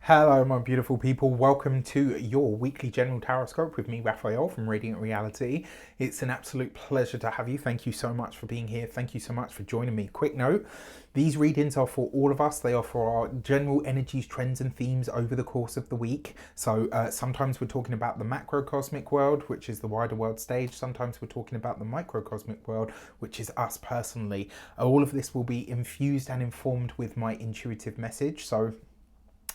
Hello, my beautiful people. Welcome to your weekly general tarot with me, Raphael from Radiant Reality. It's an absolute pleasure to have you. Thank you so much for being here. Thank you so much for joining me. Quick note, these readings are for all of us. They are for our general energies, trends and themes over the course of the week. So sometimes we're talking about the macrocosmic world, which is the wider world stage. Sometimes we're talking about the microcosmic world, which is us personally. All of this will be infused and informed with my intuitive message. So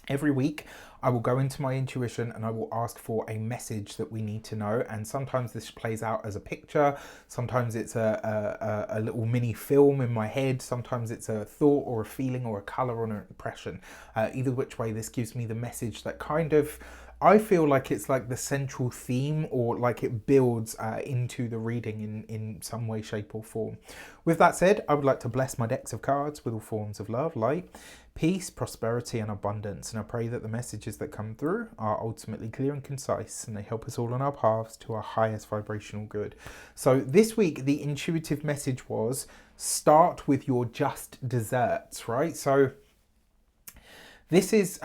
every week, I will go into my intuition and I will ask for a message that we need to know. And sometimes this plays out as a picture. Sometimes it's a little mini film in my head. Sometimes it's a thought or a feeling or a color or an impression. Either which way, this gives me the message that kind of, I feel like it's like the central theme, or like it builds into the reading in some way, shape or form. With that said, I would like to bless my decks of cards with all forms of love, light, peace, prosperity and abundance. And I pray that the messages that come through are ultimately clear and concise, and they help us all on our paths to our highest vibrational good. So this week, the intuitive message was start with your just desserts, right? So this is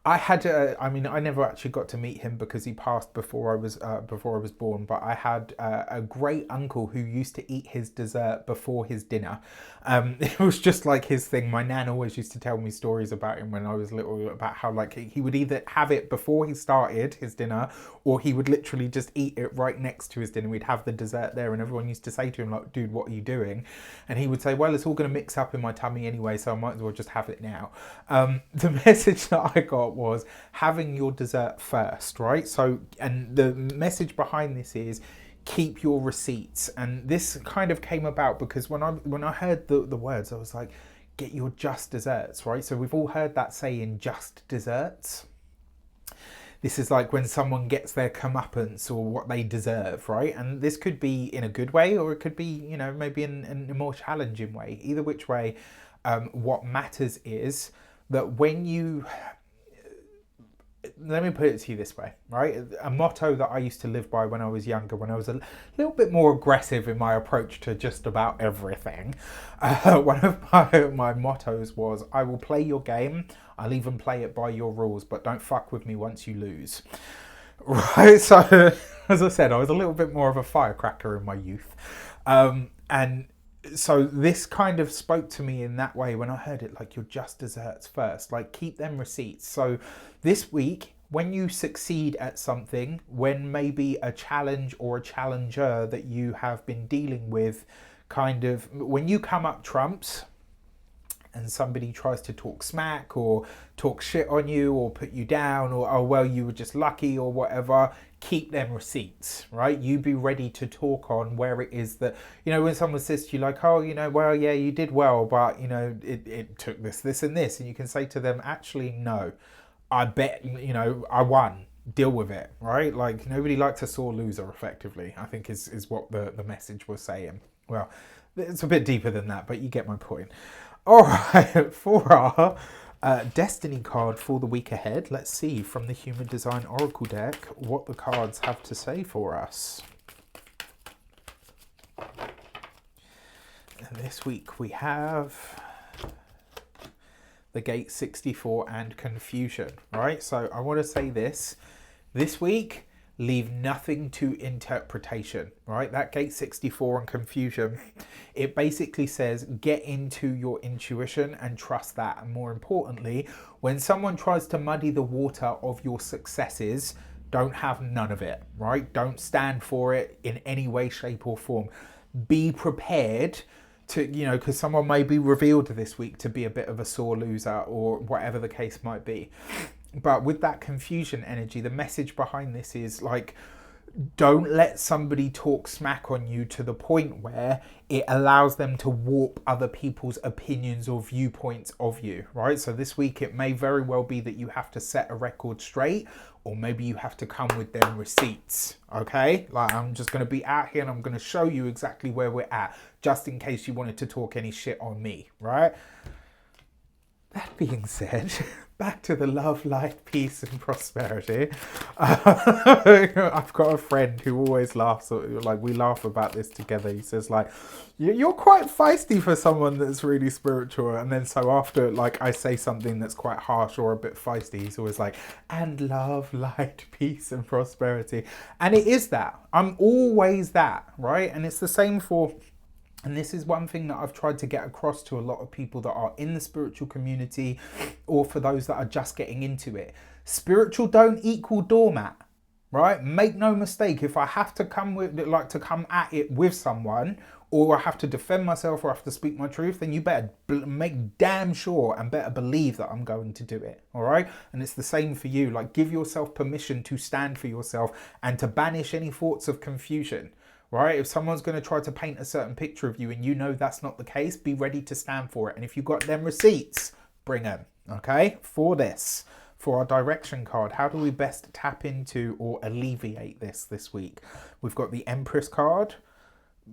I had I mean, I never actually got to meet him because he passed before I was born, but I had a great uncle who used to eat his dessert before his dinner. It was just like his thing. My nan always used to tell me stories about him when I was little, about how like he would either have it before he started his dinner, or he would literally just eat it right next to his dinner. We'd have the dessert there, and everyone used to say to him like, dude, what are you doing? And he would say, well, it's all going to mix up in my tummy anyway, so I might as well just have it now. The message that I got was having your dessert first, right? So, and the message behind this is keep your receipts. And this kind of came about because when I heard the words, I was like, get your just desserts, right? So we've all heard that saying, just desserts. This is like when someone gets their comeuppance or what they deserve, right? And this could be in a good way, or it could be, you know, maybe in a more challenging way. Either which way, what matters is that when you, let me put it to you this way, right? A motto that I used to live by when I was younger, when I was a little bit more aggressive in my approach to just about everything. One of my mottos was, I will play your game, I'll even play it by your rules, but don't fuck with me once you lose. Right, so as I said, I was a little bit more of a firecracker in my youth. And so this kind of spoke to me in that way when I heard it, like your just desserts first, like keep them receipts. So this week, when you succeed at something, when maybe a challenge or a challenger that you have been dealing with, kind of, when you come up trumps and somebody tries to talk smack or talk shit on you or put you down, or, oh, well, you were just lucky or whatever, keep them receipts, right? You be ready to talk on where it is that, you know, when someone says to you like, oh, you know, well, yeah, you did well, but, you know, it took this and this. And you can say to them, actually, no, I bet, you know, I won. Deal with it, right? Like, nobody likes a sore loser, effectively, I think is what the message was saying. Well, it's a bit deeper than that, but you get my point. All right, for our Destiny card for the week ahead, let's see from the Human Design Oracle deck what the cards have to say for us. And this week we have the Gate 64 and Confusion, right? So I want to say this week, leave nothing to interpretation, right? That Gate 64 and Confusion, it basically says get into your intuition and trust that. And more importantly, when someone tries to muddy the water of your successes, don't have none of it, right? Don't stand for it in any way, shape or form. Be prepared to, you know, because someone may be revealed this week to be a bit of a sore loser or whatever the case might be. But with that confusion energy, the message behind this is like, don't let somebody talk smack on you to the point where it allows them to warp other people's opinions or viewpoints of you, right? So this week, it may very well be that you have to set a record straight, or maybe you have to come with them receipts, okay? Like, I'm just going to be out here and I'm going to show you exactly where we're at, just in case you wanted to talk any shit on me, right? That being said, back to the love, light, peace, and prosperity. I've got a friend who always laughs, like we laugh about this together. He says, like, you're quite feisty for someone that's really spiritual. And then so after, like, I say something that's quite harsh or a bit feisty, he's always like, and love, light, peace, and prosperity. And it is that. I'm always that, right? And it's the same for... And this is one thing that I've tried to get across to a lot of people that are in the spiritual community, or for those that are just getting into it. Spiritual don't equal doormat, right? Make no mistake. If I have to come at it with someone, or I have to defend myself, or I have to speak my truth, then you better make damn sure and better believe that I'm going to do it, all right? And it's the same for you. Like, give yourself permission to stand for yourself and to banish any thoughts of confusion. Right? If someone's going to try to paint a certain picture of you and you know that's not the case, be ready to stand for it. And if you've got them receipts, bring them. Okay? For our direction card, how do we best tap into or alleviate this week? We've got the Empress card,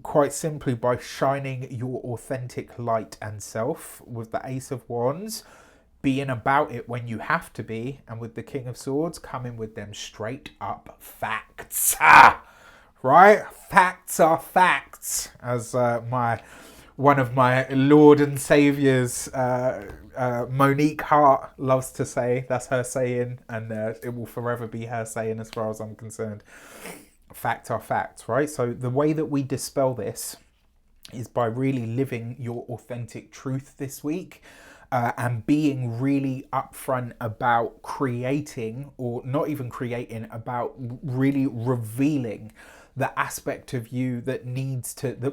quite simply by shining your authentic light and self. With the Ace of Wands, being about it when you have to be. And with the King of Swords, coming with them straight up facts. Right? Facts are facts, as one of my Lord and Saviours, Monique Hart, loves to say. That's her saying, and it will forever be her saying as far as I'm concerned. Facts are facts, right? So the way that we dispel this is by really living your authentic truth this week. And being really upfront about creating, or not even creating, about really revealing the aspect of you that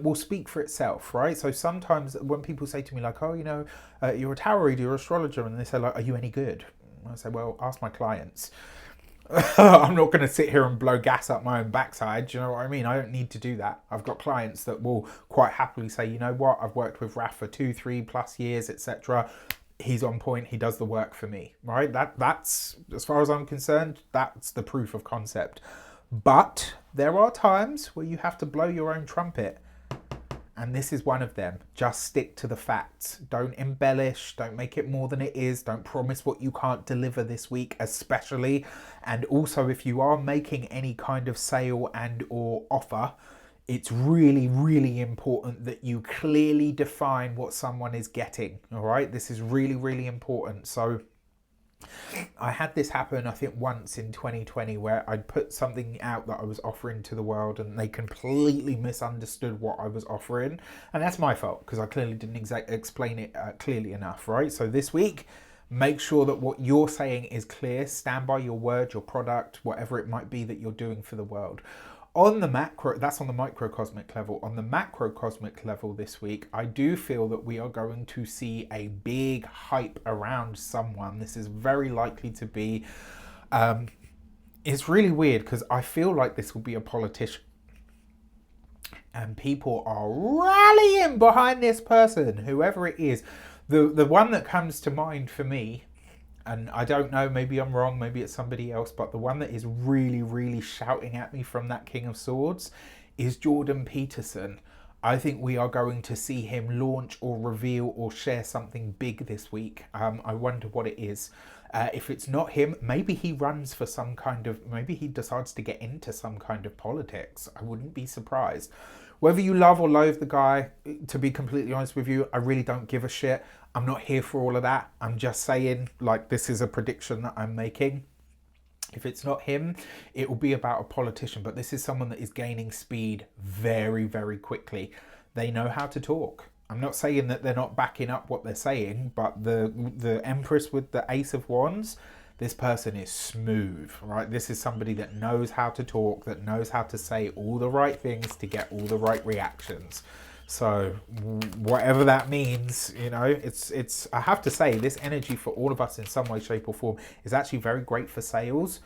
will speak for itself, right? So sometimes when people say to me like, oh, you're a tarot reader, you're an astrologer, and they say like, are you any good? I say, well, ask my clients. I'm not going to sit here and blow gas up my own backside. Do you know what I mean? I don't need to do that. I've got clients that will quite happily say, you know what? I've worked with Raf for 2-3+ years, etc. He's on point. He does the work for me, right? That's, as far as I'm concerned, that's the proof of concept. But there are times where you have to blow your own trumpet. And this is one of them. Just stick to the facts. Don't embellish. Don't make it more than it is. Don't promise what you can't deliver this week, especially. And also, if you are making any kind of sale and or offer, it's really, really important that you clearly define what someone is getting. All right? This is really, really important. So I had this happen, I think, once in 2020, where I'd put something out that I was offering to the world and they completely misunderstood what I was offering. And that's my fault, because I clearly didn't explain it clearly enough, right? So this week, make sure that what you're saying is clear. Stand by your word, your product, whatever it might be that you're doing for the world. On the macro, that's on the microcosmic level. On the macrocosmic level this week, I do feel that we are going to see a big hype around someone. This is very likely to be, it's really weird because I feel like this will be a politician. And people are rallying behind this person, whoever it is. The one that comes to mind for me, and I don't know, maybe I'm wrong, maybe it's somebody else, but the one that is really, really shouting at me from that King of Swords is Jordan Peterson. I think we are going to see him launch or reveal or share something big this week. I wonder what it is. If it's not him, maybe he runs for some kind of, maybe he decides to get into some kind of politics. I wouldn't be surprised. Whether you love or loathe the guy, to be completely honest with you, I really don't give a shit. I'm not here for all of that. I'm just saying, like, this is a prediction that I'm making. If it's not him, it will be about a politician. But this is someone that is gaining speed very, very quickly. They know how to talk. I'm not saying that they're not backing up what they're saying, but the Empress with the Ace of Wands, this person is smooth, right? This is somebody that knows how to talk, that knows how to say all the right things to get all the right reactions. So whatever that means, it's I have to say, this energy for all of us in some way, shape or form is actually very great for sales.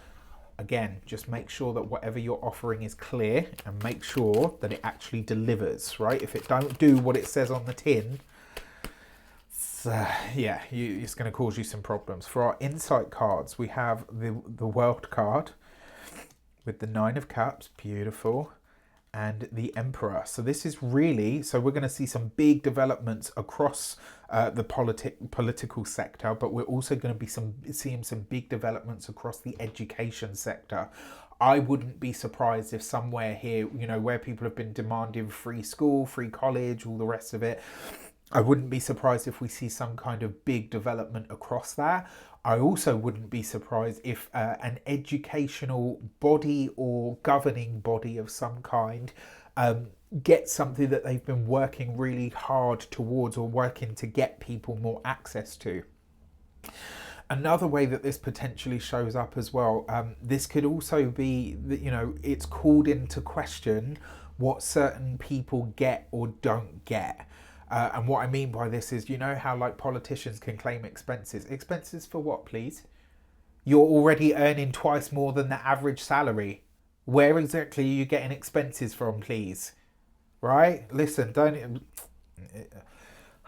Again, just make sure that whatever you're offering is clear and make sure that it actually delivers, right? If it don't do what it says on the tin, it's going to cause you some problems. For our insight cards, we have the World card with the 9 of Cups, beautiful. and the Emperor. So this is really, so we're going to see some big developments across the political sector, but we're also going to be seeing some big developments across the education sector. I wouldn't be surprised if somewhere here, you know, where people have been demanding free school, free college, all the rest of it, I wouldn't be surprised if we see some kind of big development across that. I also wouldn't be surprised if an educational body or governing body of some kind gets something that they've been working really hard towards or working to get people more access to. Another way that this potentially shows up as well, this could also be that, you know, it's called into question what certain people get or don't get. And what I mean by this is, you know how like politicians can claim expenses. Expenses for what, please? You're already earning twice more than the average salary. Where exactly are you getting expenses from, please? Right? Listen, don't...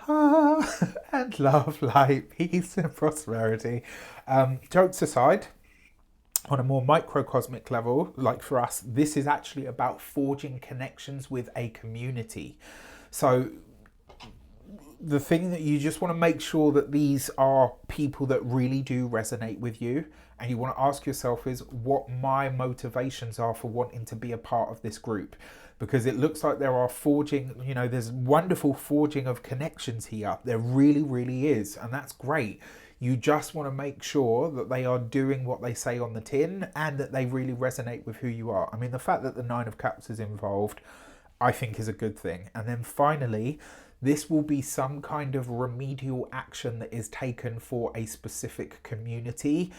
and love, light, peace and prosperity. Jokes aside, on a more microcosmic level, like for us, this is actually about forging connections with a community. So the thing that you just want to make sure that these are people that really do resonate with you, and you want to ask yourself is what my motivations are for wanting to be a part of this group, because it looks like there are forging, you know, there's wonderful forging of connections here. There really, really is, and that's great. You just want to make sure that they are doing what they say on the tin and that they really resonate with who you are. I mean, the fact that the Nine of Cups is involved, I think is a good thing. And then finally, this will be some kind of remedial action that is taken for a specific community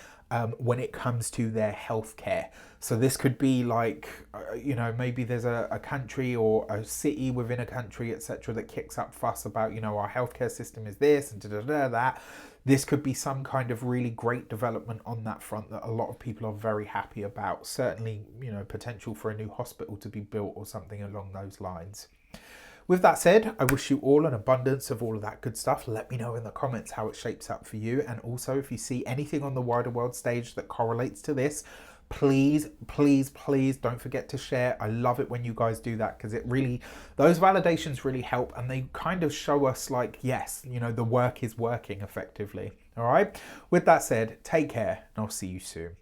when it comes to their healthcare. So this could be like, you know, maybe there's a country or a city within a country, etc., that kicks up fuss about, you know, our healthcare system is this and that. This could be some kind of really great development on that front that a lot of people are very happy about. Certainly, you know, potential for a new hospital to be built or something along those lines. With that said, I wish you all an abundance of all of that good stuff. Let me know in the comments how it shapes up for you. And also, if you see anything on the wider world stage that correlates to this, please, please, please don't forget to share. I love it when you guys do that, because it really, those validations really help, and they kind of show us like, yes, you know, the work is working effectively. All right. With that said, take care, and I'll see you soon.